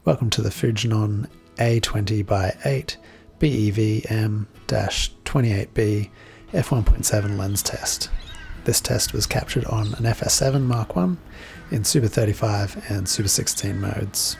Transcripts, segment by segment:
Welcome to the Fujinon A20x8 BEV-M-28B f1.7 lens test. This test was captured on an FS7 Mark I in Super 35 and Super 16 modes.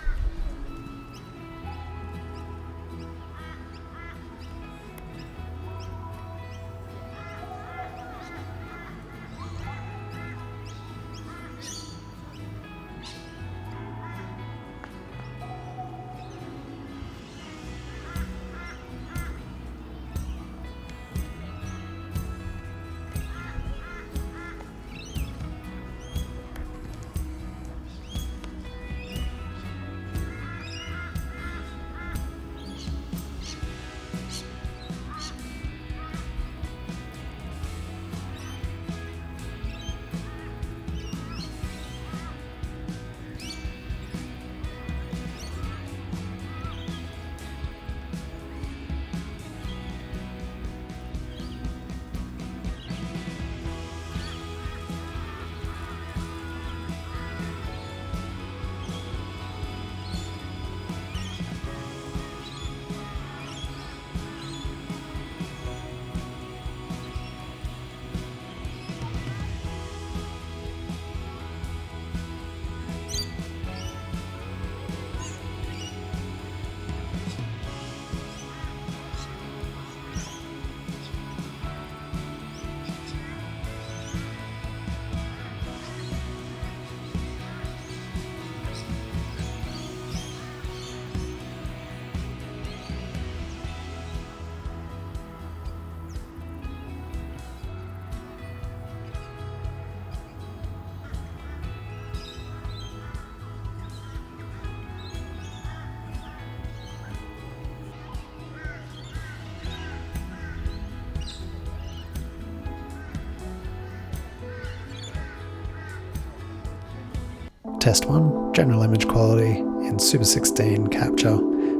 Test 1, general image quality in Super 16 capture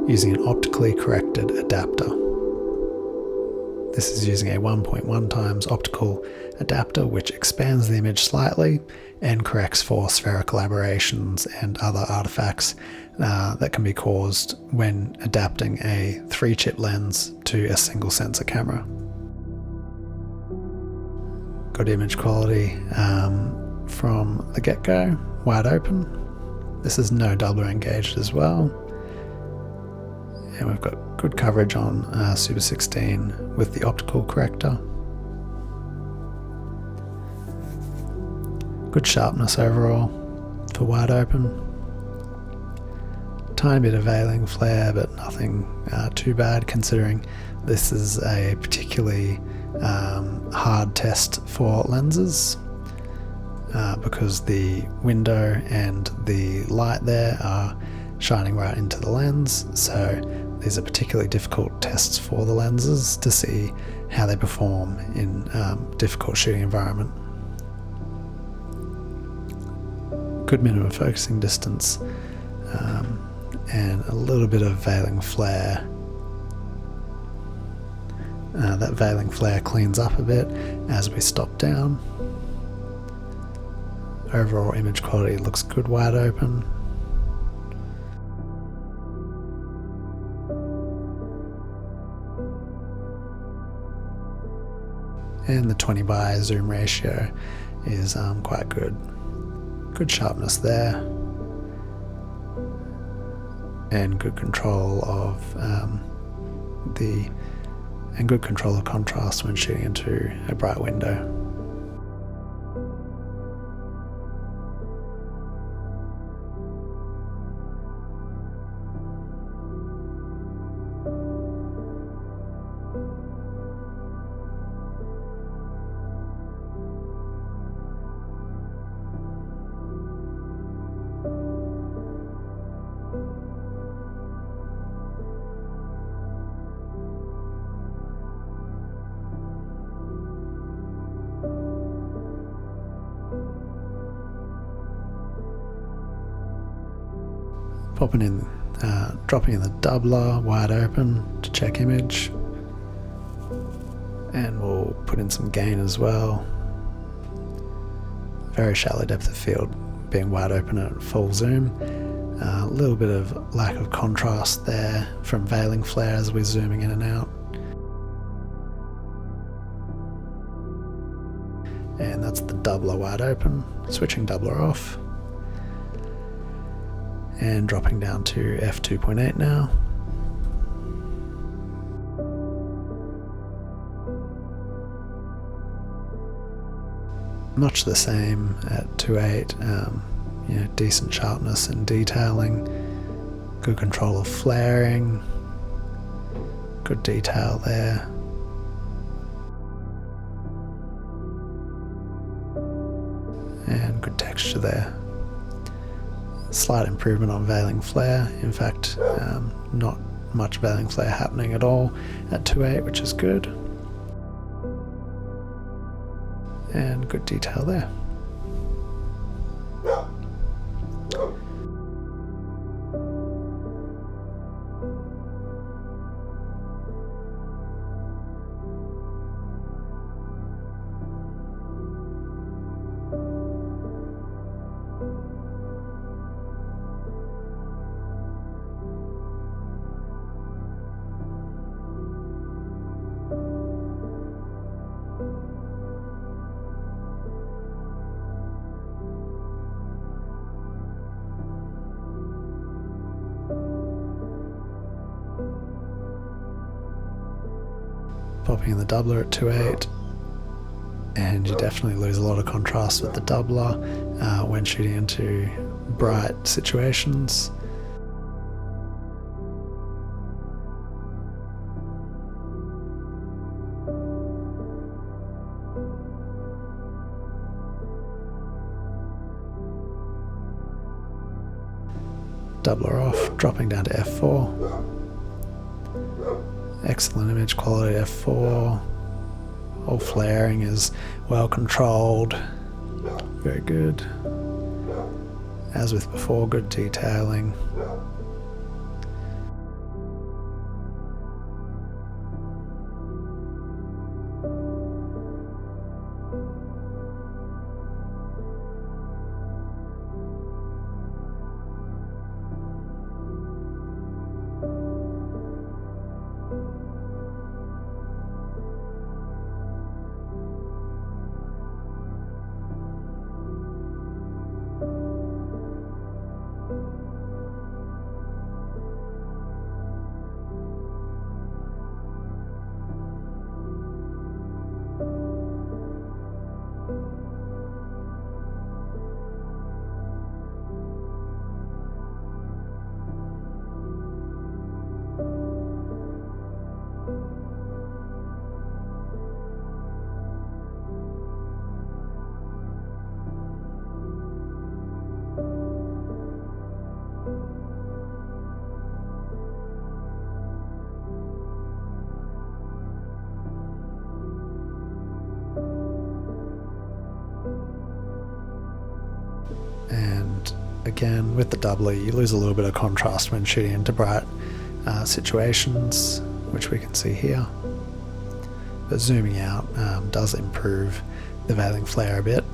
using an optically corrected adapter. This is using a 1.1 times optical adapter which expands the image slightly and corrects for spherical aberrations and other artifacts that can be caused when adapting a 3-chip lens to a single sensor camera. Good image quality from the get-go. Wide open. This is no doubler engaged as well, and we've got good coverage on Super 16 with the optical corrector. Good sharpness overall for wide open. Tiny bit of veiling flare, but nothing too bad considering this is a particularly hard test for lenses. Because the window and the light there are shining right into the lens, so these are particularly difficult tests for the lenses to see how they perform in difficult shooting environment. Good minimum focusing distance and a little bit of veiling flare. That veiling flare cleans up a bit as we stop down. Overall image quality looks good wide open. And the 20 by zoom ratio is quite good. Good sharpness there. And good control of good control of contrast when shooting into a bright window. Dropping in the doubler wide open to check image, and we'll put in some gain as well. Very shallow depth of field being wide open at full zoom. A little bit of lack of contrast there from veiling flare as we're zooming in and out. And that's the doubler wide open, switching doubler off. And dropping down to f2.8 now. Much the same at 2.8, you know, decent sharpness and detailing, good control of flaring, good detail there. And good texture there. Slight improvement on veiling flare, in fact not much veiling flare happening at all at 2.8, which is good. And good detail there. Popping in the doubler at 2.8, and you definitely lose a lot of contrast with the doubler when shooting into bright situations. Doubler off, dropping down to f4. Excellent image quality f4. All flaring is well controlled. Very good. As with before, good detailing. And again, with the doubler, you lose a little bit of contrast when shooting into bright situations, which we can see here. But zooming out does improve the veiling flare a bit.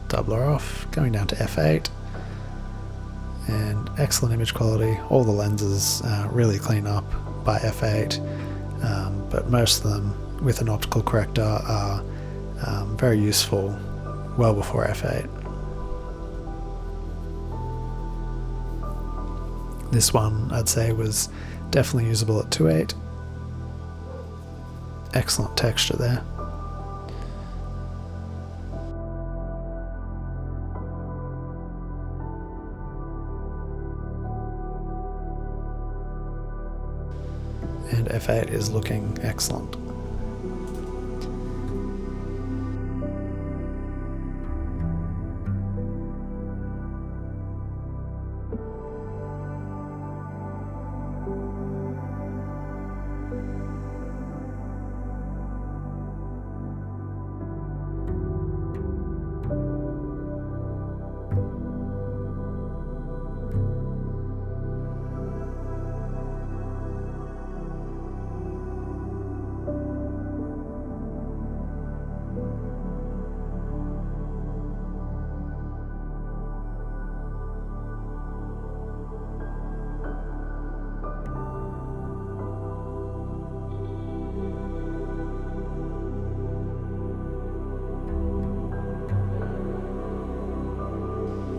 Doubler off, going down to f8, and excellent image quality. All the lenses really clean up by f8, but most of them with an optical corrector are very useful well before f8. This one I'd say was definitely usable at 2.8. Excellent texture there. And f8 is looking excellent.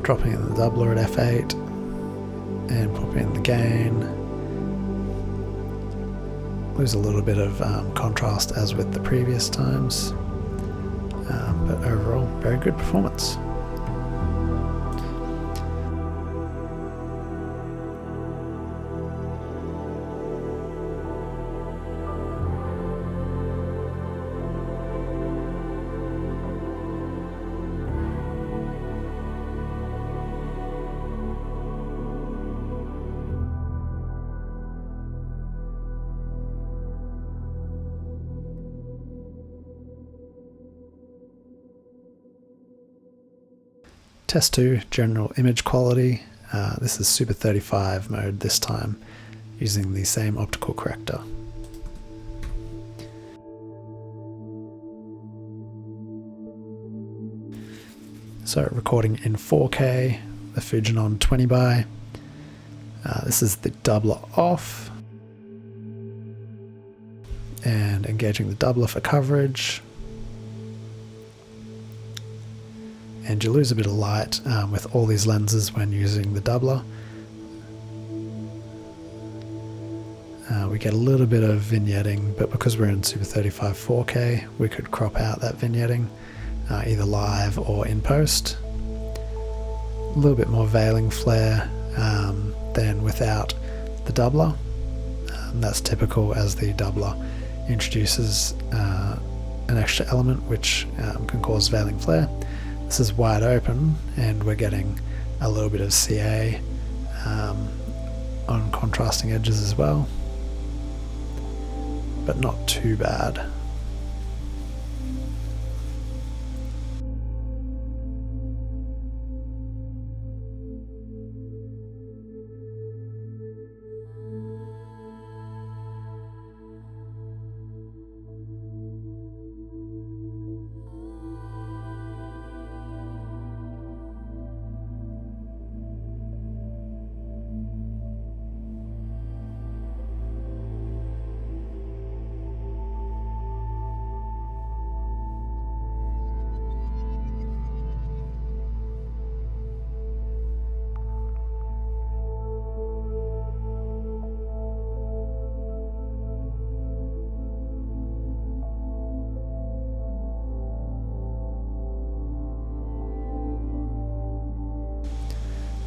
Dropping in the doubler at f8 and popping in the gain. Lose a little bit of contrast as with the previous times, but overall very good performance. Test 2, general image quality. This is Super 35 mode this time, using the same optical corrector. So recording in 4K, the Fujinon 20x8. This is the doubler off, and engaging the doubler for coverage. And you lose a bit of light with all these lenses when using the doubler. We get a little bit of vignetting, but because we're in Super 35 4K, we could crop out that vignetting, either live or in post. A little bit more veiling flare than without the doubler. That's typical, as the doubler introduces an extra element which can cause veiling flare. This is wide open, and we're getting a little bit of CA on contrasting edges as well, but not too bad.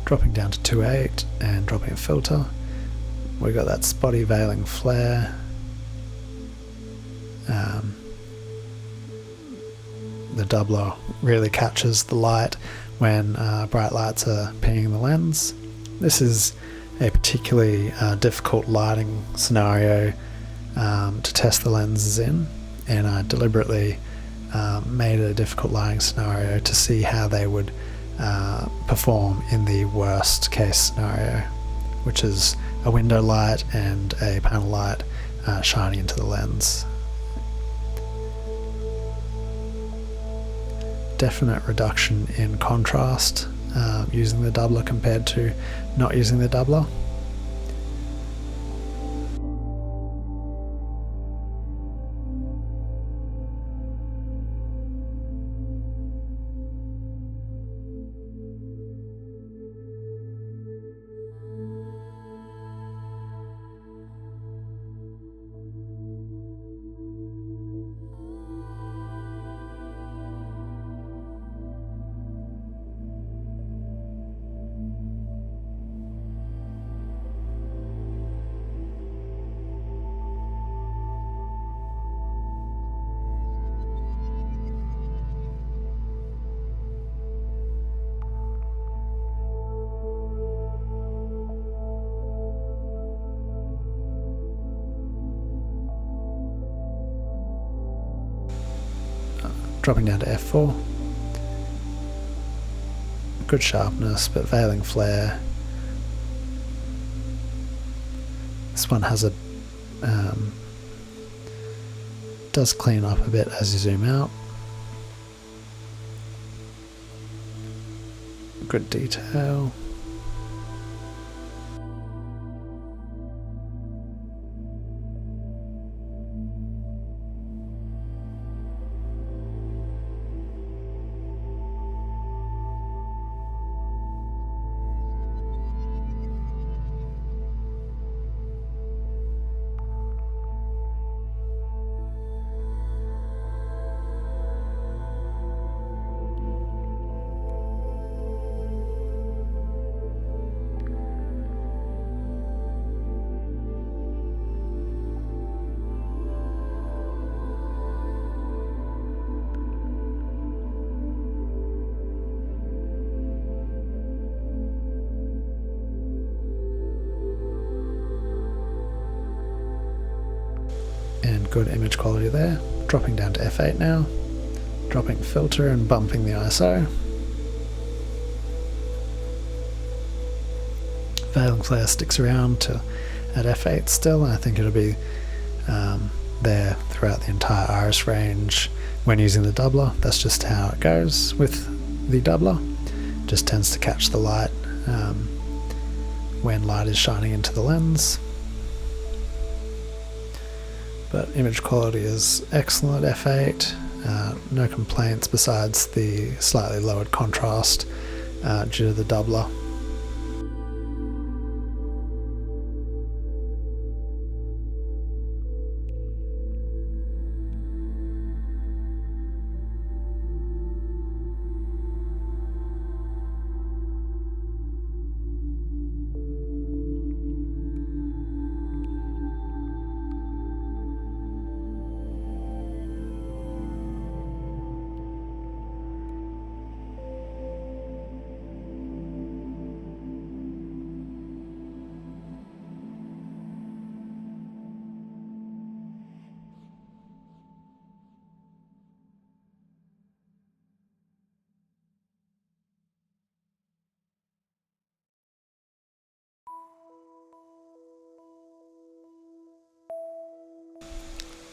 Dropping down to 2.8 and dropping a filter. We got that spotty veiling flare. The doubler really catches the light when bright lights are pinging the lens. This is a particularly difficult lighting scenario to test the lenses in, and I deliberately made it a difficult lighting scenario to see how they would perform in the worst case scenario, which is a window light and a panel light shining into the lens. Definite reduction in contrast using the doubler compared to not using the doubler. Dropping down to f4. Good sharpness, but veiling flare. This one has a does clean up a bit as you zoom out. Good detail. good image quality there. Dropping down to f8 now, dropping filter and bumping the ISO. Veil and flare sticks around at f8 still, and I think it'll be there throughout the entire iris range when using the doubler. That's just how it goes with the doubler. Just tends to catch the light when light is shining into the lens. But image quality is excellent at f8, no complaints besides the slightly lowered contrast due to the doubler.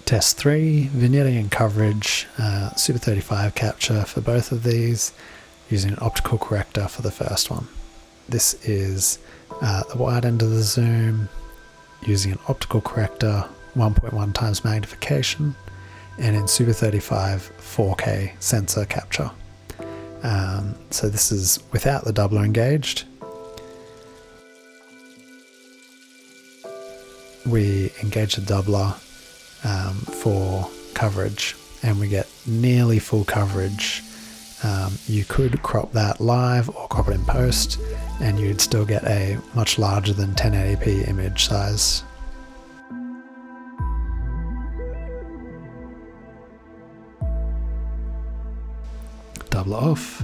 Test 3, vignetting and coverage, Super 35 capture for both of these, using an optical corrector for the first one. This is the wide end of the zoom, using an optical corrector, 1.1 times magnification, and in Super 35 4K sensor capture. So this is without the doubler engaged. We engage the doubler for coverage and we get nearly full coverage. You could crop that live or crop it in post and you'd still get a much larger than 1080p image size. Doubler off.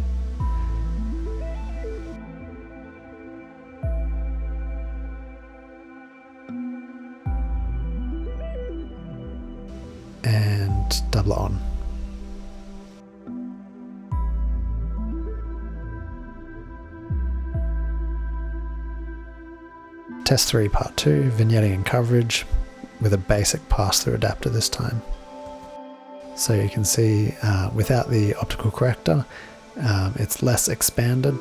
And doubler on. Test 3 part 2, vignetting and coverage with a basic pass-through adapter this time. So you can see without the optical corrector, it's less expanded.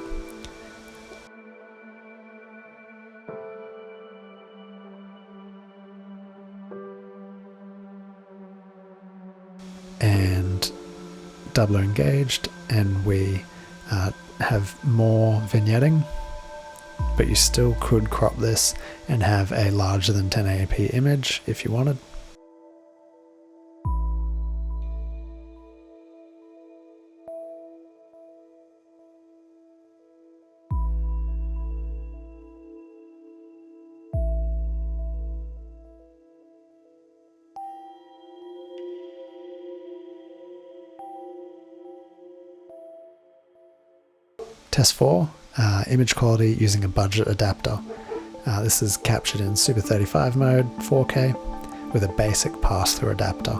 And doubler engaged, and we have more vignetting, but you still could crop this and have a larger than 1080p image if you wanted. Test 4, image quality using a budget adapter. This is captured in Super 35 mode, 4K, with a basic pass-through adapter.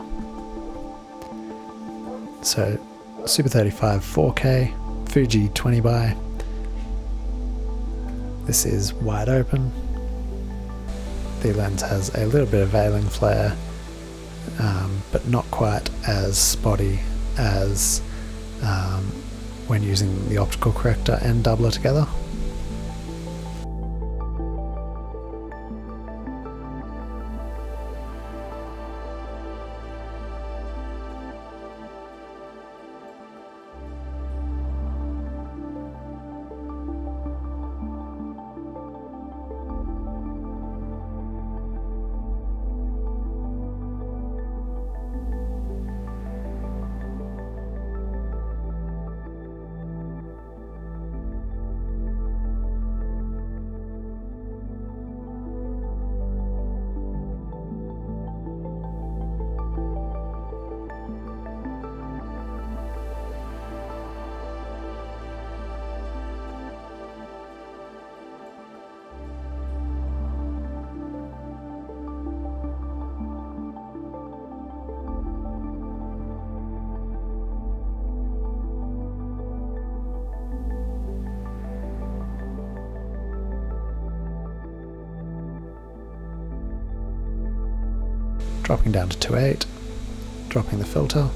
So Super 35 4K, Fuji 20x. This is wide open. The lens has a little bit of veiling flare, but not quite as spotty as when using the optical corrector and doubler together. dropping down to 2.8, dropping the filter.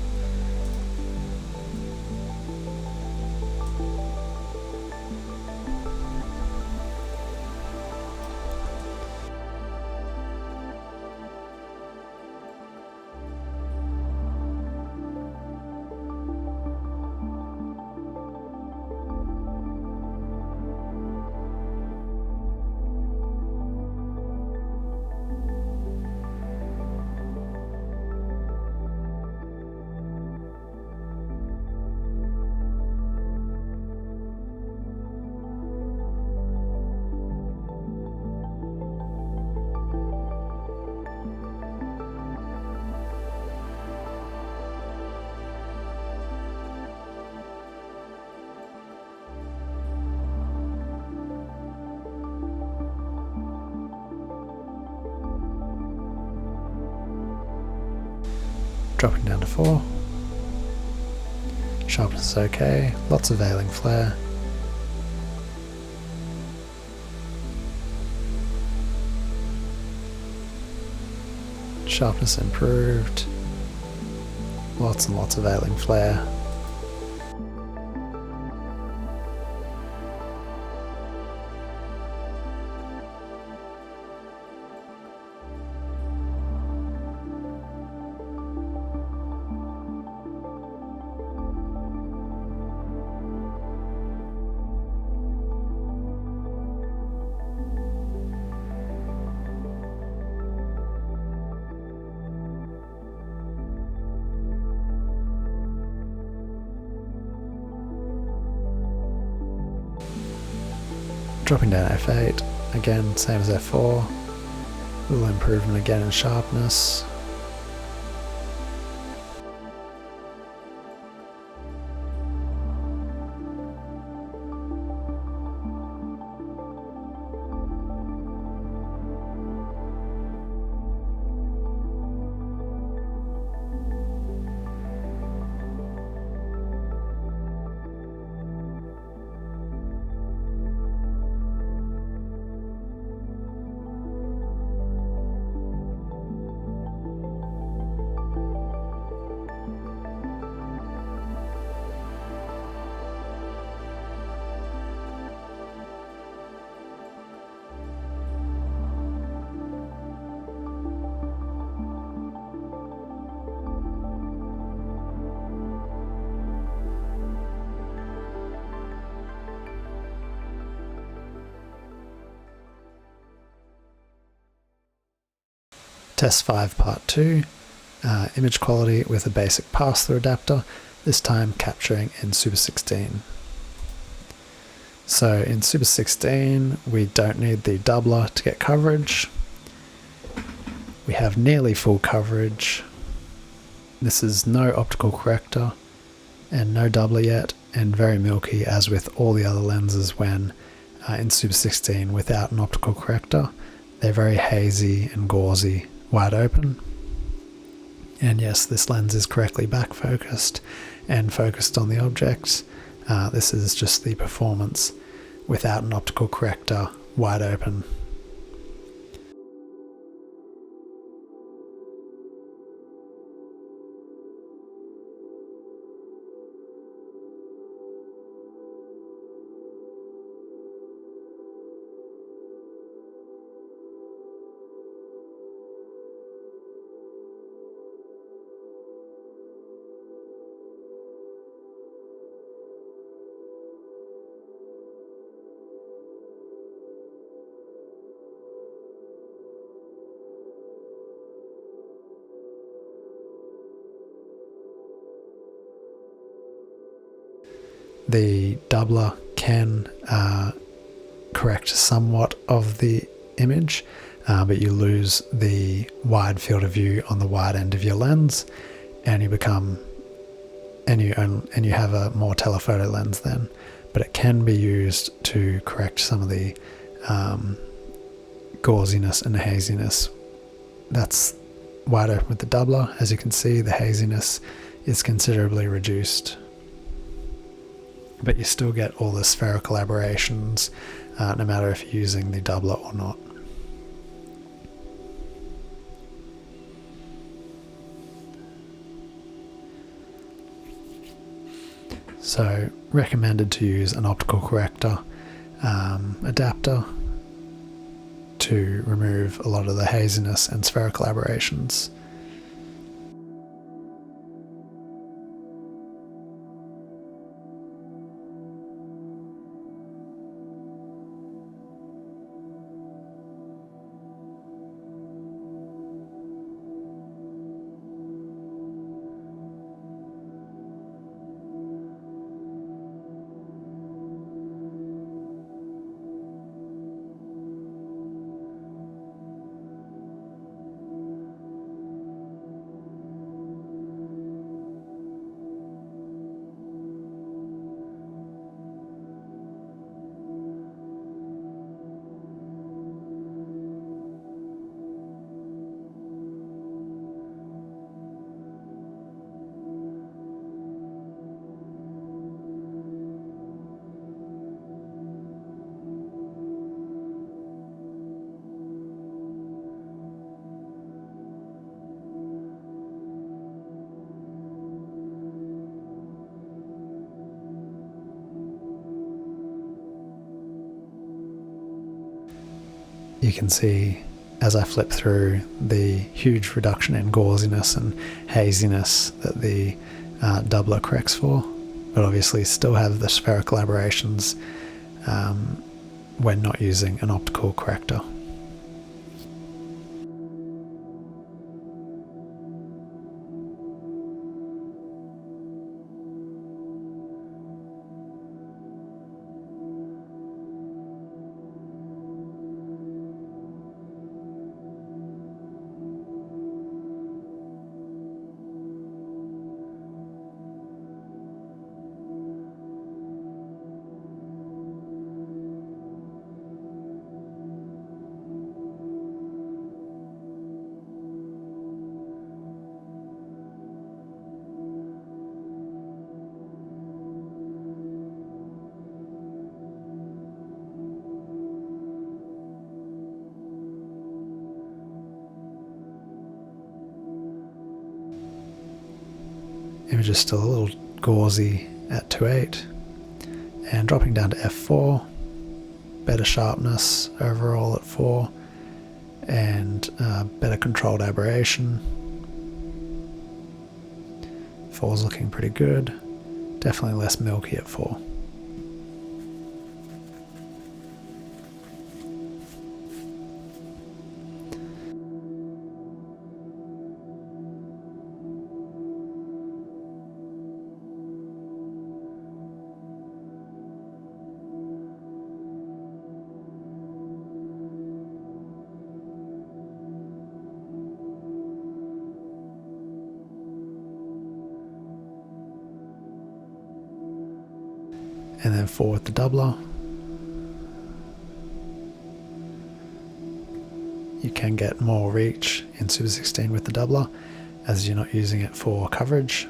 Dropping down to 4. Sharpness is okay, lots of veiling flare. Sharpness improved. Lots and lots of veiling flare. Dropping down f8, again same as f4, little improvement again in sharpness. Test 5 Part 2, image quality with a basic pass-through adapter, this time capturing in Super 16. So in Super 16 we don't need the doubler to get coverage. We have nearly full coverage. This is no optical corrector and no doubler yet, and very milky as with all the other lenses when in Super 16 without an optical corrector. They're very hazy and gauzy, wide open. And yes, this lens is correctly back focused and focused on the object. This is just the performance without an optical corrector, wide open. The doubler can correct somewhat of the image, but you lose the wide field of view on the wide end of your lens, and you have a more telephoto lens then. But it can be used to correct some of the gauziness and haziness. That's wide open with the doubler. As you can see, the haziness is considerably reduced, but you still get all the spherical aberrations, no matter if you're using the doubler or not. So recommended to use an optical corrector adapter to remove a lot of the haziness and spherical aberrations. You can see as I flip through the huge reduction in gauziness and haziness that the doubler corrects for, but obviously still have the spherical aberrations when not using an optical corrector. Image is still a little gauzy at 2.8, and dropping down to f4, better sharpness overall at 4, and better controlled aberration. 4 is looking pretty good, definitely less milky at 4. And then 4 with the doubler. You can get more reach in Super 16 with the doubler, as you're not using it for coverage.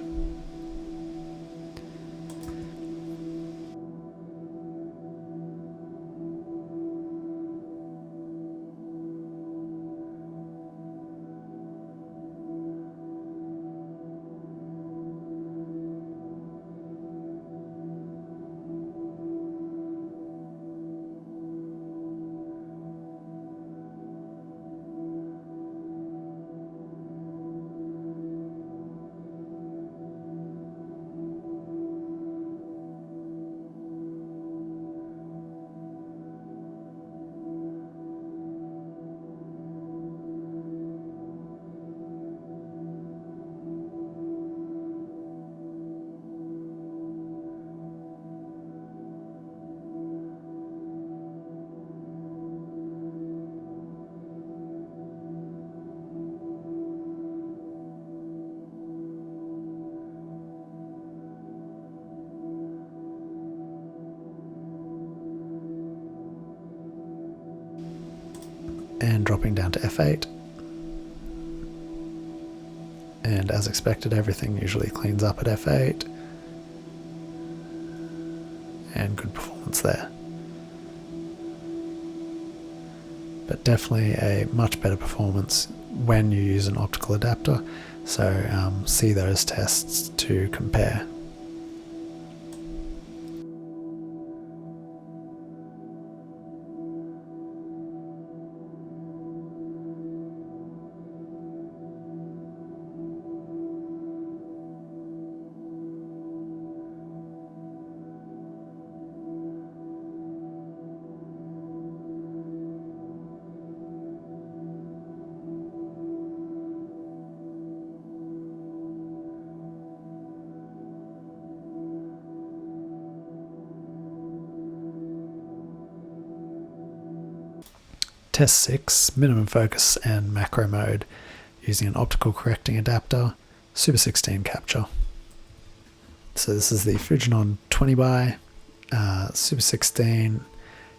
And dropping down to f8, and as expected everything usually cleans up at f8, and good performance there. But definitely a much better performance when you use an optical adapter, so see those tests to compare. Test 6, minimum focus and macro mode using an optical correcting adapter, Super 16 capture. So this is the Fujinon 20x8, Super 16,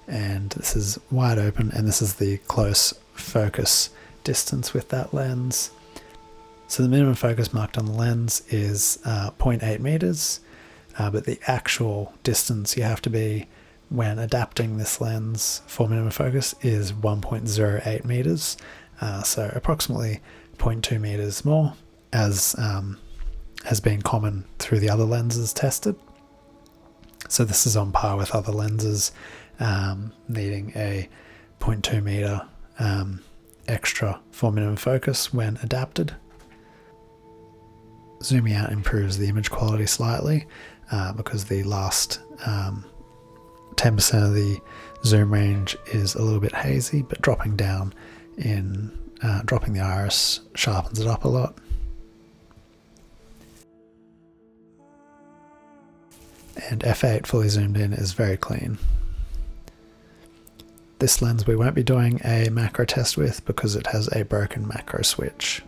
and this is wide open, and this is the close focus distance with that lens. So the minimum focus marked on the lens is 0.8 meters, but the actual distance you have to be when adapting this lens for minimum focus is 1.08 meters, so approximately 0.2 meters more, as has been common through the other lenses tested. So this is on par with other lenses needing a 0.2 meter extra for minimum focus when adapted. Zooming out improves the image quality slightly because the last 10% of the zoom range is a little bit hazy, but dropping down in dropping the iris sharpens it up a lot. And f8 fully zoomed in is very clean. This lens we won't be doing a macro test with because it has a broken macro switch.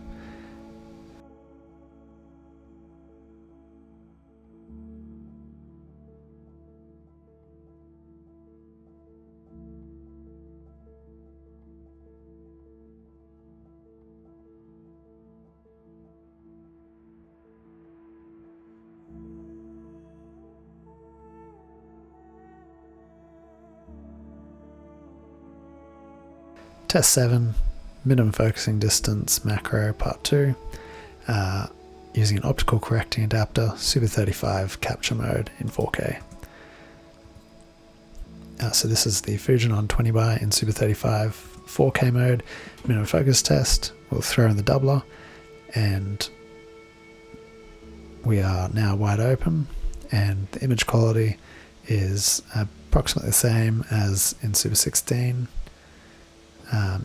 Test 7, minimum focusing distance macro part 2, using an optical correcting adapter, Super 35 capture mode in 4K. So this is the Fujinon 20x8 in Super 35 4K mode, minimum focus test. We'll throw in the doubler, and we are now wide open, and the image quality is approximately the same as in Super 16.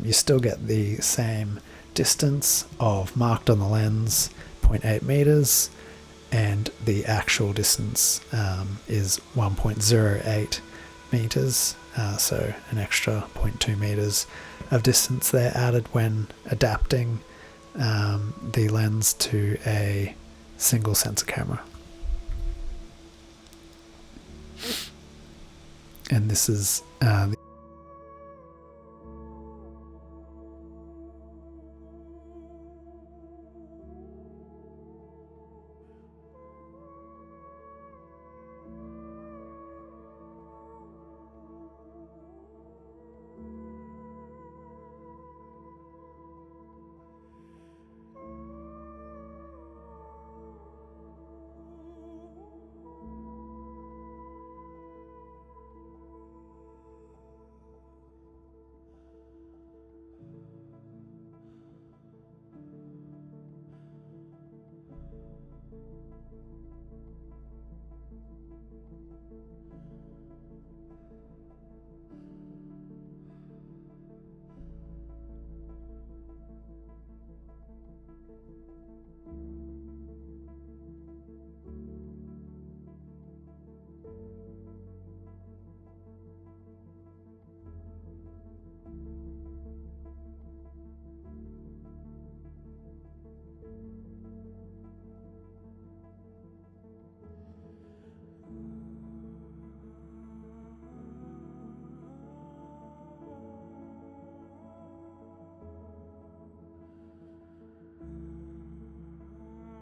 You still get the same distance of marked on the lens, 0.8 meters, and the actual distance is 1.08 meters, so an extra 0.2 meters of distance there added when adapting the lens to a single sensor camera. And this is the